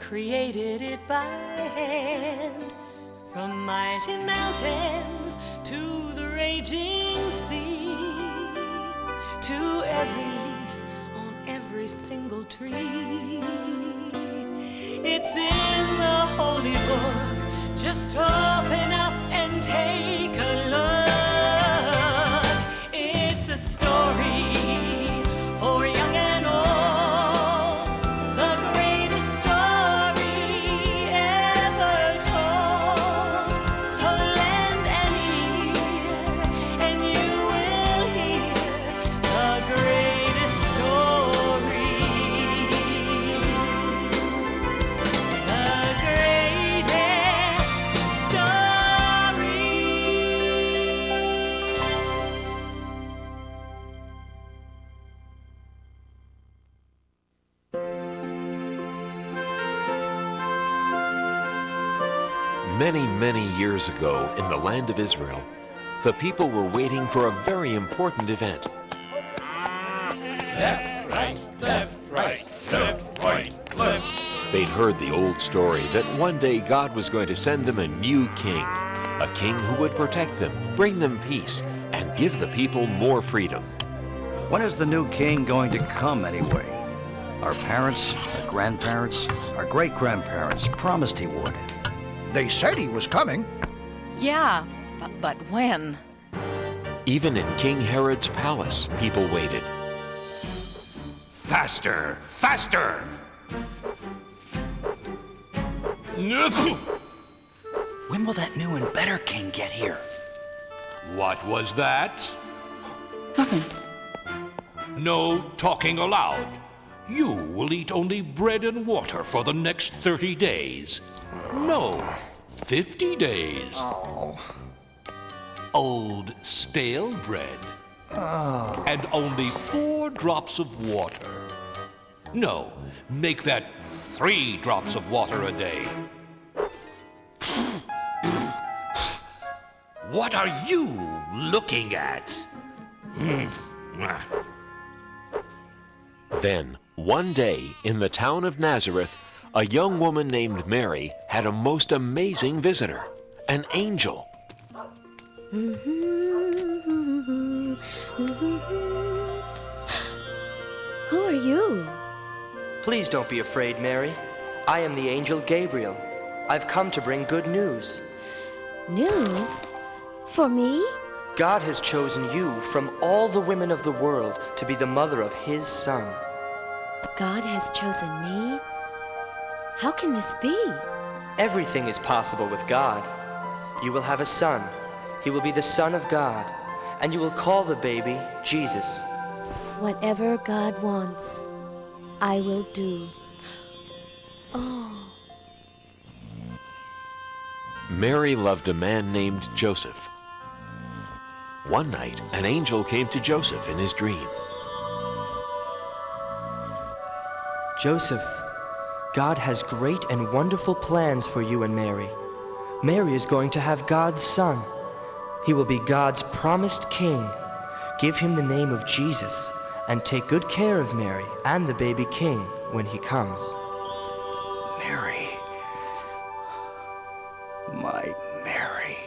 created it by hand. From mighty mountains to the raging sea, to every leaf on every single tree. It's in the holy book. Just open up and take a look. It's a story for young and old, the greatest story ever told. So lend an ear and you will hear the greatest story. The greatest story. Many, many years ago, in the land of Israel, the people were waiting for a very important event. Left, right, left, right, left, right, left. They'd heard the old story that one day God was going to send them a new king, a king who would protect them, bring them peace, and give the people more freedom. When is the new king going to come anyway? Our parents, our grandparents, our great-grandparents promised he would. They said he was coming. Yeah, but when? Even in King Herod's palace, people waited. Faster, faster! When will that new and better king get here? What was that? Nothing. No talking aloud. You will eat only bread and water for the next 30 days. No, 50 days. Old stale bread. And only 4 drops of water. No, make that 3 drops of water a day. What are you looking at? Then, one day, in the town of Nazareth, a young woman named Mary had a most amazing visitor, an angel. Who are you? Please don't be afraid, Mary. I am the angel Gabriel. I've come to bring good news. News? For me? God has chosen you from all the women of the world to be the mother of his son. God has chosen me? How can this be? Everything is possible with God. You will have a son. He will be the Son of God, and you will call the baby Jesus. Whatever God wants, I will do. Oh. Mary loved a man named Joseph. One night, an angel came to Joseph in his dream. Joseph, God has great and wonderful plans for you and Mary. Mary is going to have God's son. He will be God's promised king. Give him the name of Jesus and take good care of Mary and the baby king when he comes. Mary. My Mary.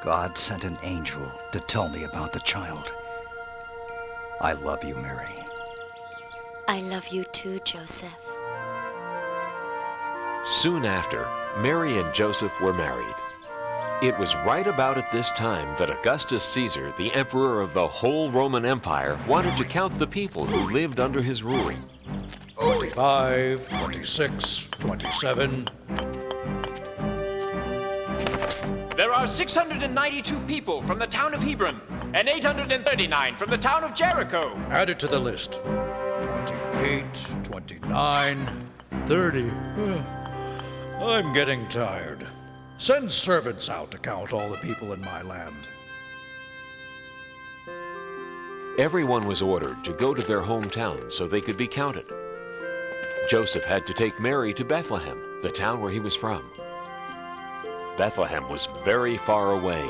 God sent an angel to tell me about the child. I love you, Mary. I love you too, Joseph. Soon after, Mary and Joseph were married. It was right about at this time that Augustus Caesar, the emperor of the whole Roman Empire, wanted to count the people who lived under his rule. 25, 26, 27. There are 692 people from the town of Hebron and 839 from the town of Jericho. Add it to the list. 28, 29, 30. I'm getting tired. Send servants out to count all the people in my land. Everyone was ordered to go to their hometown so they could be counted. Joseph had to take Mary to Bethlehem, the town where he was from. Bethlehem was very far away,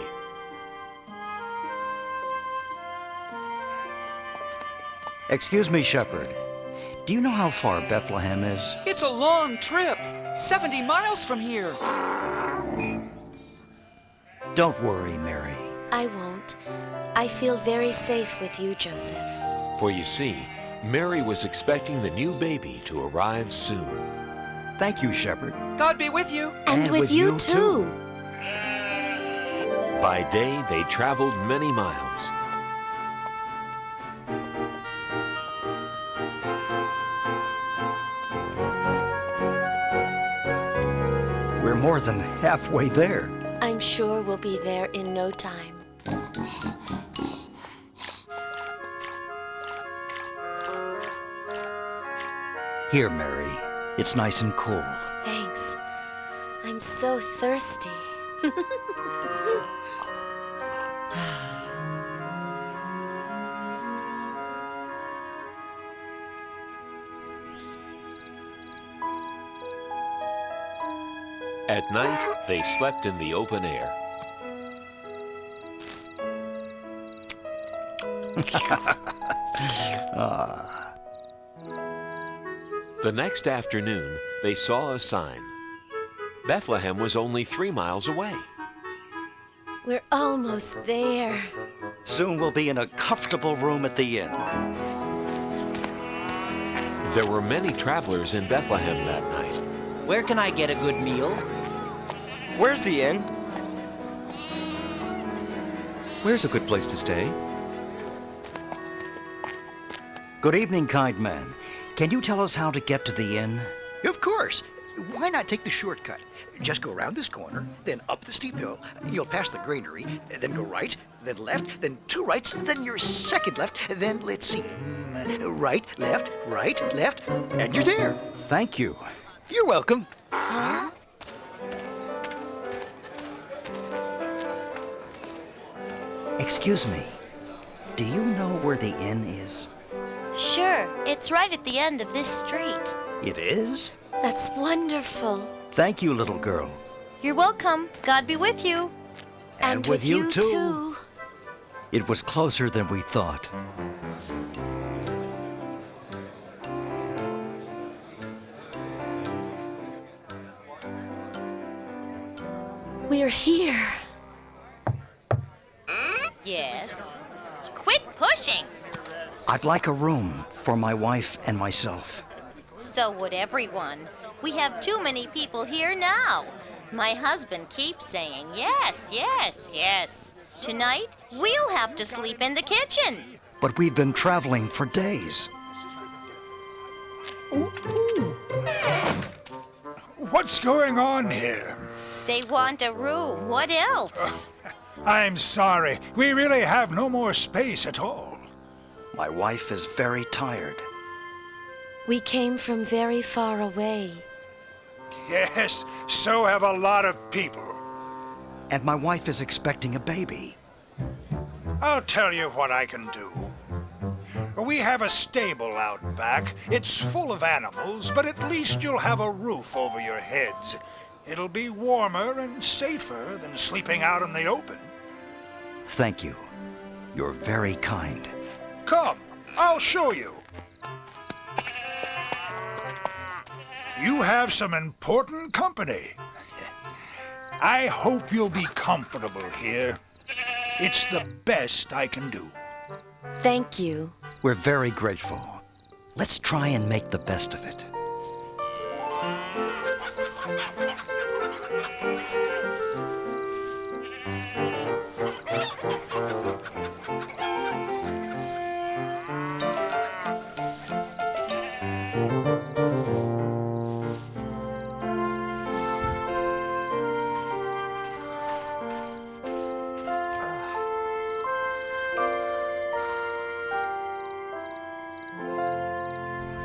Excuse me, shepherd. Do you know how far Bethlehem is? It's a long trip. 70 miles from here. Don't worry, Mary. I won't. I feel very safe with you, Joseph. For you see, Mary was expecting the new baby to arrive soon. Thank you, shepherd. God be with you. And with you too. By day, they traveled many miles. We're more than halfway there. I'm sure we'll be there in no time. Here, Mary. It's nice and cool. Thanks. I'm so thirsty. At night, they slept in the open air. The next afternoon, they saw a sign. Bethlehem was only 3 miles away. We're almost there. Soon we'll be in a comfortable room at the inn. There were many travelers in Bethlehem that night. Where can I get a good meal? Where's the inn? Where's a good place to stay? Good evening, kind man. Can you tell us how to get to the inn? Of course. Why not take the shortcut? Just go around this corner, then up the steep hill. You'll pass the granary, then go right, then left, then 2 rights, then your second left, then let's see. Right, left, and you're there. Thank you. You're welcome. Huh? Excuse me. Do you know where the inn is? Sure, it's right at the end of this street. It is? That's wonderful. Thank you, little girl. You're welcome. God be with you. And with you too. It was closer than we thought. We're here. Yes. Quit pushing. I'd like a room for my wife and myself. So would everyone. We have too many people here now. My husband keeps saying yes, yes, yes. Tonight, we'll have to sleep in the kitchen. But we've been traveling for days. What's going on here? They want a room. What else? I'm sorry. We really have no more space at all. My wife is very tired. We came from very far away. Yes, so have a lot of people. And my wife is expecting a baby. I'll tell you what I can do. We have a stable out back. It's full of animals, but at least you'll have a roof over your heads. It'll be warmer and safer than sleeping out in the open. Thank you. You're very kind. Come, I'll show you. You have some important company. I hope you'll be comfortable here. It's the best I can do. Thank you. We're very grateful. Let's try and make the best of it.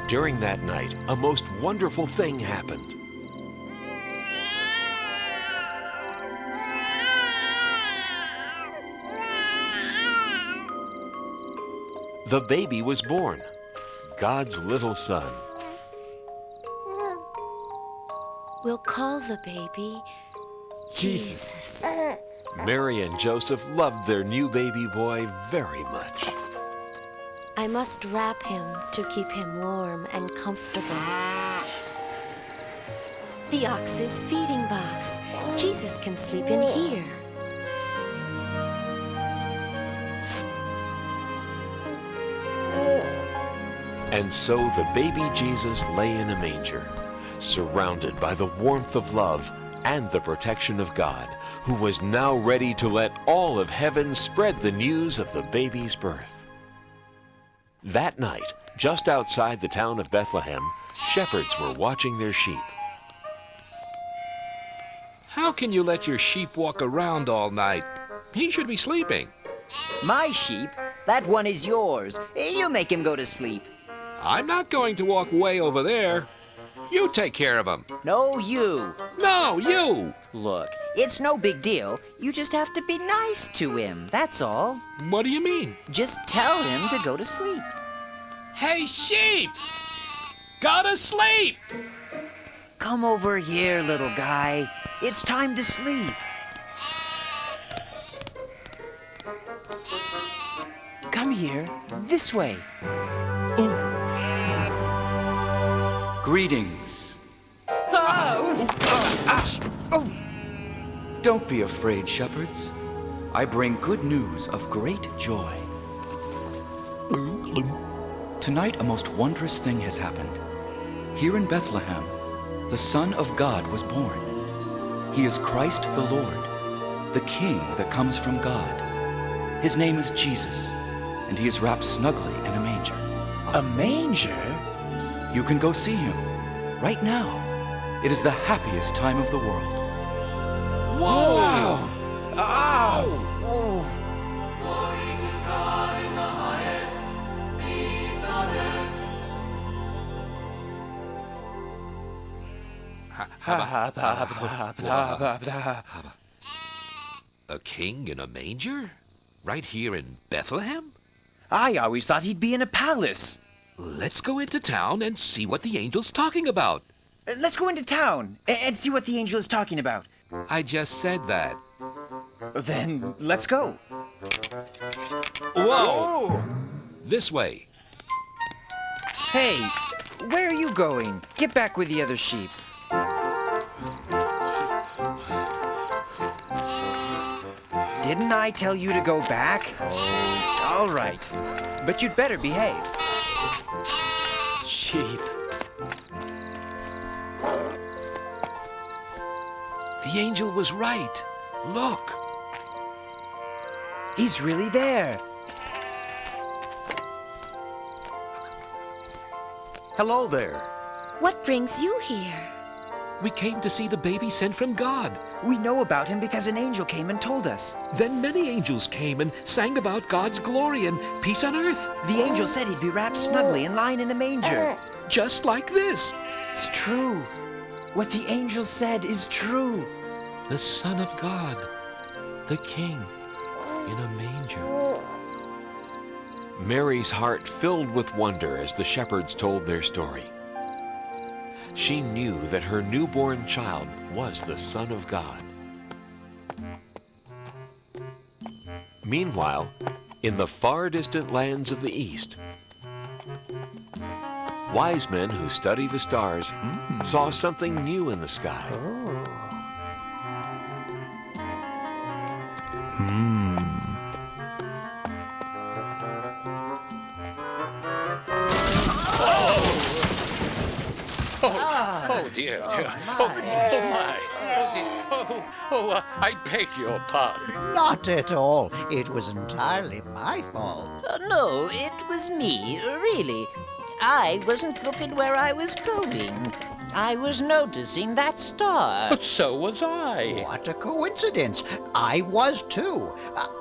During that night, a most wonderful thing happened. The baby was born, God's little son. We'll call the baby Jesus. Mary and Joseph loved their new baby boy very much. I must wrap him to keep him warm and comfortable. The ox's feeding box. Jesus can sleep in here. And so the baby Jesus lay in a manger, surrounded by the warmth of love and the protection of God, who was now ready to let all of heaven spread the news of the baby's birth. That night, just outside the town of Bethlehem, shepherds were watching their sheep. How can you let your sheep walk around all night? He should be sleeping. My sheep? That one is yours. You make him go to sleep. I'm not going to walk way over there. You take care of him. No, you. No, you. Look, it's no big deal. You just have to be nice to him, that's all. What do you mean? Just tell him to go to sleep. Hey, sheep! Go to sleep! Come over here, little guy. It's time to sleep. Come here, this way. Greetings. Don't be afraid, shepherds. I bring good news of great joy. Tonight, a most wondrous thing has happened. Here in Bethlehem, the Son of God was born. He is Christ the Lord, the King that comes from God. His name is Jesus, and he is wrapped snugly in a manger. A manger? You can go see him right now. It is the happiest time of the world. Whoa! Wow. Ow! A king in a manger? Right here in Bethlehem? I always thought he'd be in a palace. Let's go into town and see what the angel's talking about. Let's go into town and see what the angel is talking about. I just said that. Then let's go. Whoa! This way. Hey, where are you going? Get back with the other sheep. Didn't I tell you to go back? Oh, all right. But you'd better behave. Sheep. The angel was right. Look. He's really there. Hello there. What brings you here? We came to see the baby sent from God. We know about him because an angel came and told us. Then many angels came and sang about God's glory and peace on earth. The angel said he'd be wrapped snugly and lying in a manger. Just like this. It's true. What the angel said is true. The Son of God, the King, in a manger. Mary's heart filled with wonder as the shepherds told their story. She knew that her newborn child was the Son of God. Meanwhile, in the far distant lands of the East, wise men who study the stars saw something new in the sky. Oh dear. Oh my. I beg your pardon. Not at all. It was entirely my fault. No, it was me, really. I wasn't looking where I was going. I was noticing that star. But so was I. What a coincidence. I was too.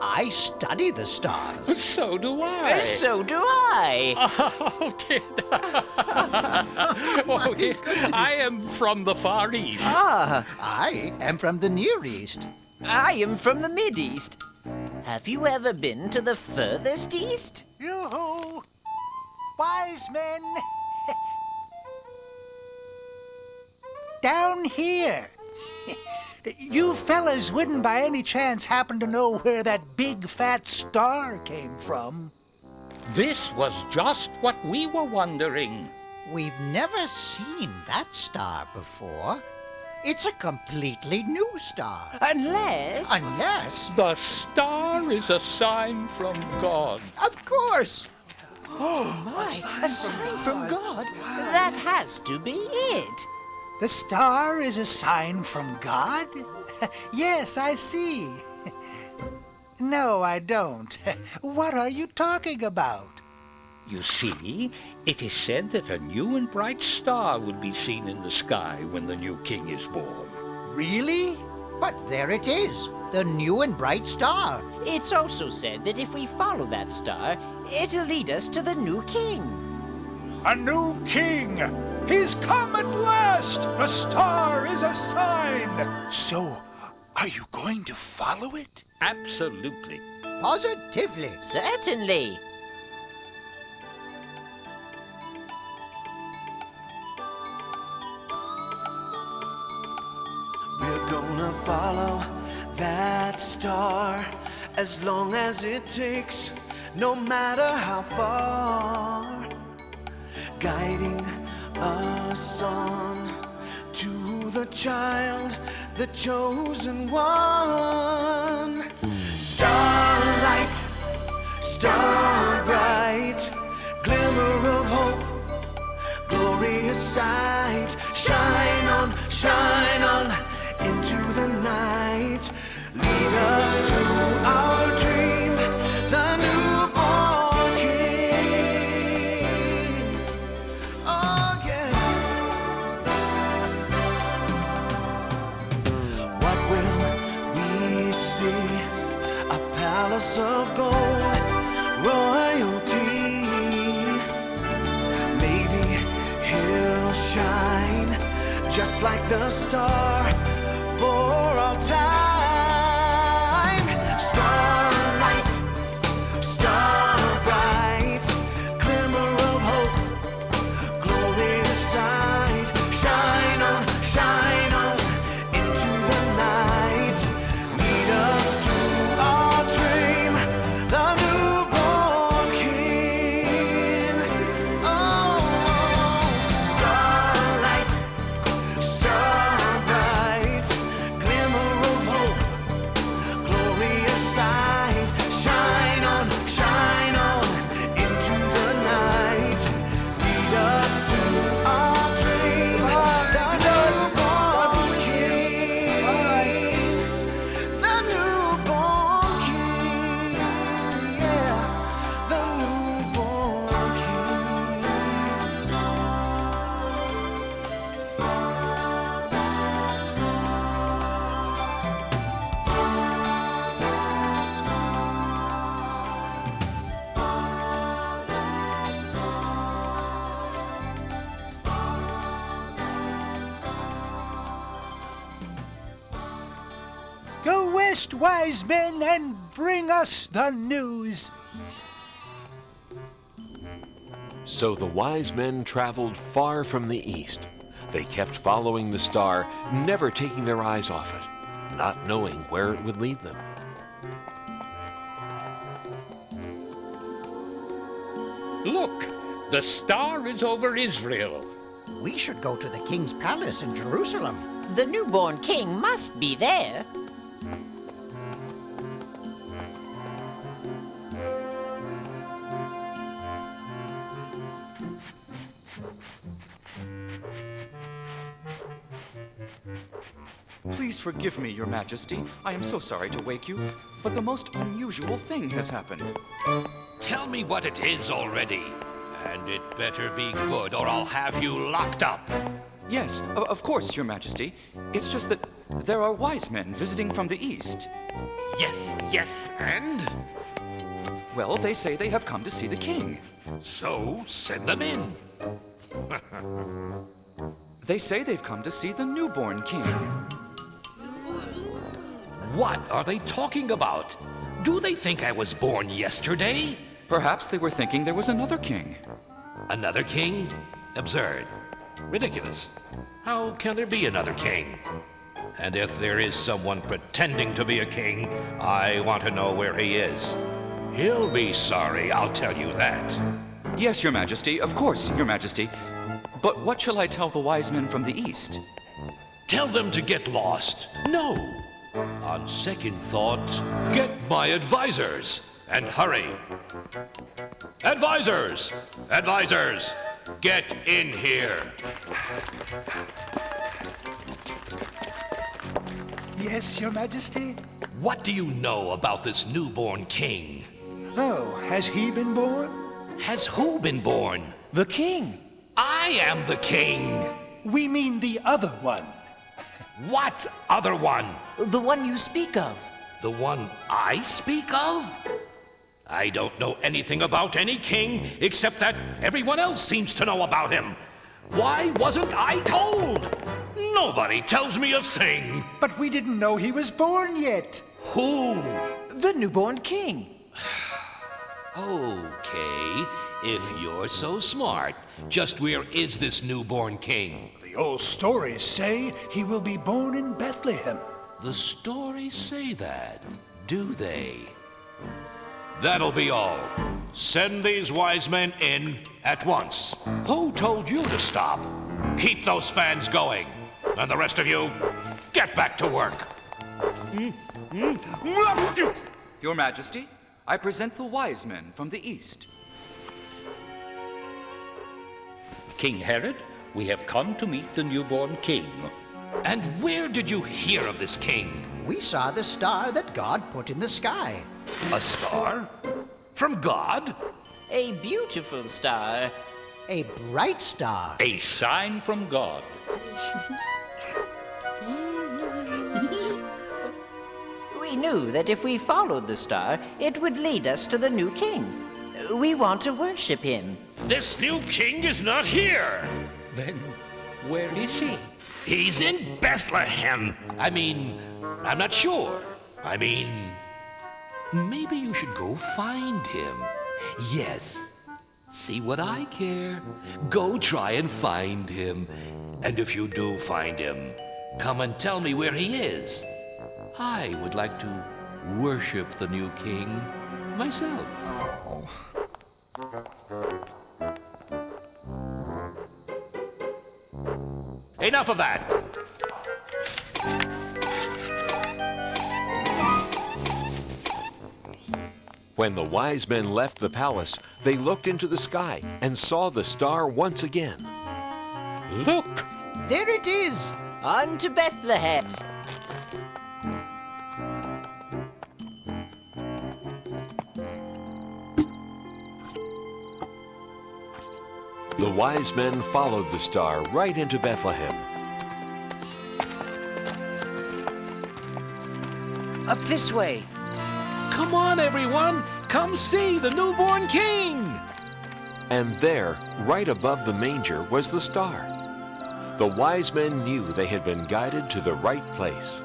I study the stars. So do I. So do I. Oh, dear. Oh, dear. I am from the Far East. I am from the Near East. I am from the Mid-East. Have you ever been to the furthest east? Yoo-hoo! Wise men! Down here! You fellas wouldn't by any chance happen to know where that big fat star came from? This was just what we were wondering. We've never seen that star before. It's a completely new star. Unless... Unless... The star is a sign from God. Of course! Oh, my. A sign from God? That has to be it. The star is a sign from God? Yes, I see. No, I don't. What are you talking about? You see, it is said that a new and bright star will be seen in the sky when the new king is born. Really? But there it is, the new and bright star. It's also said that if we follow that star, it'll lead us to the new king. A new king! He's come at last! The star is a sign! So, are you going to follow it? Absolutely. Positively. Certainly. We're gonna follow that star as long as it takes, no matter how far, guiding us on to the child, the chosen one. Starlight, star bright, glimmer of hope, glorious sight. Shine on into the night. Lead us to our dream, the newborn king. Oh yeah. What will we see? A palace of gold, royalty. Maybe he'll shine just like the star for all time. Starlight, star bright, glimmer of hope, glorious sight. Shine on into the night. Lead us to our dream, the newborn king. Oh, starlight, star bright, glimmer of hope, glorious sight. Shine on into the night. Lead us to our dream, the newborn king. The newborn king, yeah, the newborn Go west, wise men, and bring us the news. So the wise men traveled far from the east. They kept following the star, never taking their eyes off it, not knowing where it would lead them. Look, the star is over Israel. We should go to the king's palace in Jerusalem. The newborn king must be there. Please forgive me, Your Majesty. I am so sorry to wake you, but the most unusual thing has happened. Tell me what it is already. And it better be good, or I'll have you locked up. Yes, of course, Your Majesty. It's just that there are wise men visiting from the east. Yes, and? Well, they say they have come to see the king. So, send them in. They say they've come to see the newborn king. What are they talking about? Do they think I was born yesterday? Perhaps they were thinking there was another king. Another king? Absurd. Ridiculous. How can there be another king? And if there is someone pretending to be a king, I want to know where he is. He'll be sorry, I'll tell you that. Yes, Your Majesty, of course, Your Majesty. But what shall I tell the wise men from the east? Tell them to get lost. No. On second thought, get my advisors. And hurry. Advisors! Advisors! Get in here. Yes, Your Majesty? What do you know about this newborn king? Oh, has he been born? Has who been born? The king. I am the king. We mean the other one. What other one? The one you speak of. The one I speak of? I don't know anything about any king except that everyone else seems to know about him. Why wasn't I told? Nobody tells me a thing. But we didn't know he was born yet. Who? The newborn king. Okay, if you're so smart, just where is this newborn king? The old stories say he will be born in Bethlehem. The stories say that, do they? That'll be all. Send these wise men in at once. Who told you to stop? Keep those fans going. And the rest of you, get back to work. Your Majesty, I present the wise men from the east. King Herod, we have come to meet the newborn king. And where did you hear of this king? We saw the star that God put in the sky. A star? From God? A beautiful star. A bright star. A sign from God. We knew that if we followed the star, it would lead us to the new king. We want to worship him. This new king is not here. Then where is he? He's in Bethlehem. I'm not sure. Maybe you should go find him. Yes. See what I care. Go try and find him. And if you do find him, come and tell me where he is. I would like to worship the new king myself. Enough of that. When the wise men left the palace, they looked into the sky and saw the star once again. Look! There it is! On to Bethlehem. The wise men followed the star right into Bethlehem. Up this way. Come on, everyone. Come see the newborn king. And there, right above the manger, was the star. The wise men knew they had been guided to the right place.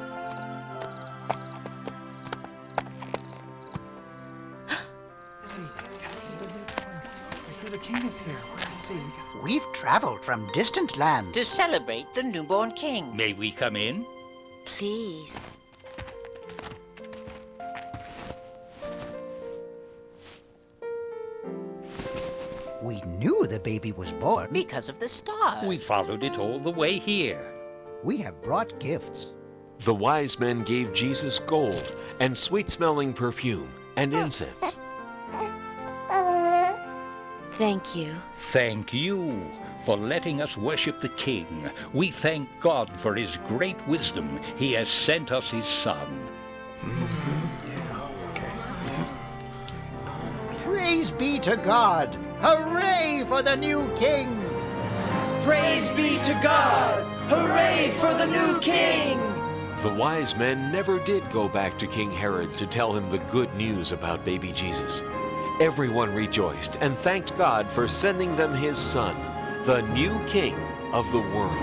We've traveled from distant lands to celebrate the newborn king. May we come in? Please. We knew the baby was born because of the star. We followed it all the way here. We have brought gifts. The wise men gave Jesus gold and sweet-smelling perfume and incense. Thank you. Thank you for letting us worship the King. We thank God for his great wisdom. He has sent us his Son. Praise be to God! Hooray for the new king! Praise be to God! Hooray for the new king! The wise men never did go back to King Herod to tell him the good news about baby Jesus. Everyone rejoiced and thanked God for sending them his son, the new king of the world.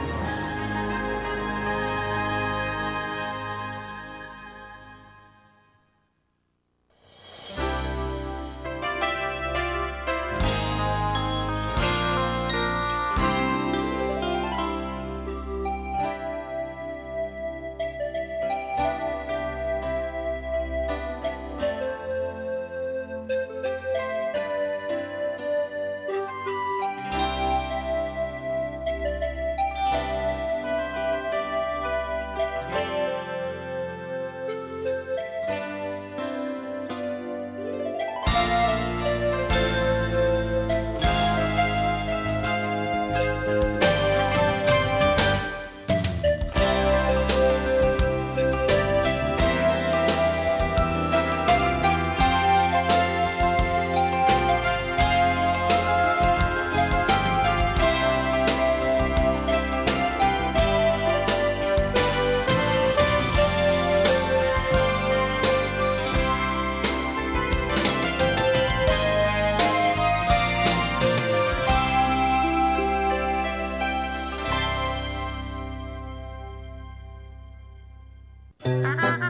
Thank you.